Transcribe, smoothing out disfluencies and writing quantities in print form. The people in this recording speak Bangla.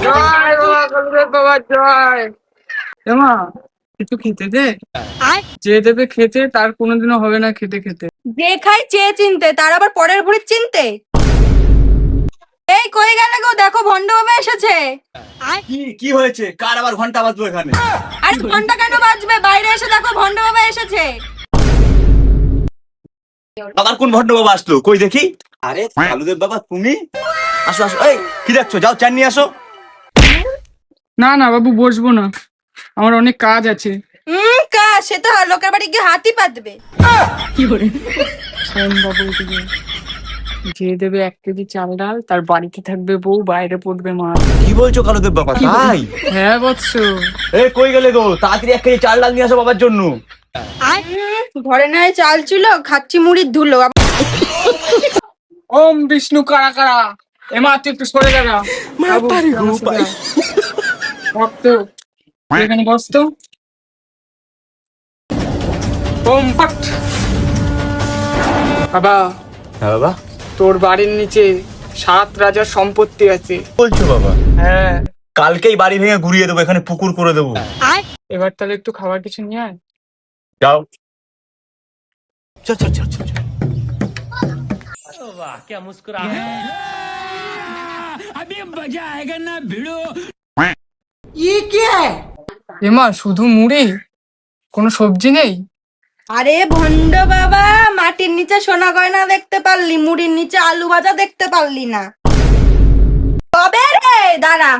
জয় বাবা কালুদেব বাবা জয়। এমা কিছু খেতে দে, যে দেবে খেতে তার কোনোদিনও হবে না খেতে খেতে। যে খাই চেয়ে চিনতে, তার আবার পরের ভুঁড়ি চিনতে। এই কই গেলে গো, দেখো ভন্ড বাবা এসেছে। কি কি হয়েছে? কার আবার ঘন্টা বাজলো এখানে? আরে ঘন্টা কেন বাজবে, বাইরে এসে দেখো ভন্ড বাবা এসেছে। আবার কোন ভণ্ড বাবা আসলো? কই দেখি। আরে কালুদেব বাবা তুমি? আসো আসো। এই কি দেখছো? যাও চান নিয়ে আসো। না না বাবু, বসবো না, আমার অনেক কাজ আছে। কাজ সে তো লোকের বাড়ি গিয়ে হাতি পাতবে। শোন বাবু, এদিকে যে দেবে 1 কেজি চাল ডাল, তার বাড়িতে থাকবে বউ, বাইরে পড়বে মা। কি বলছো কালুদেব বাবা? তাই? হ্যাঁ বৎস। এই কই গেলে গো? তাড়াতাড়ি 1 কেজি চাল ডাল নিয়ে আসো বাবার জন্য। ঘরে নয় চাল ছিল, খাচ্ছি মুড়ির ধুলো। ওম বিষ্ণু কারা কারা। এমা তুই একটু সরে যা না। বাবু, আমার সাথে আয়। ভক্ত, তুই এখানে বস তো। ওম পট। বাবা, হ্যাঁ বাবা। তোর বাড়ির নিচে 7 রাজার সম্পত্তি আছে। বলছো বাবা? হ্যাঁ, কালকেই বাড়ি ভেঙে ঘুরিয়ে দেবো, এখানে পুকুর করে দেবো। এবার তাহলে একটু খাবার কিছু নিয়ে আয়। যাও। চল চল চল চল। এমা শুধু মুড়ি, কোনো সবজি নেই? আরে ভন্ড বাবা, মাটির নিচে সোনা গয়না দেখতে পারলি, মুড়ির নিচে আলু ভাজা দেখতে পারলি না? তবে রে দাঁড়া।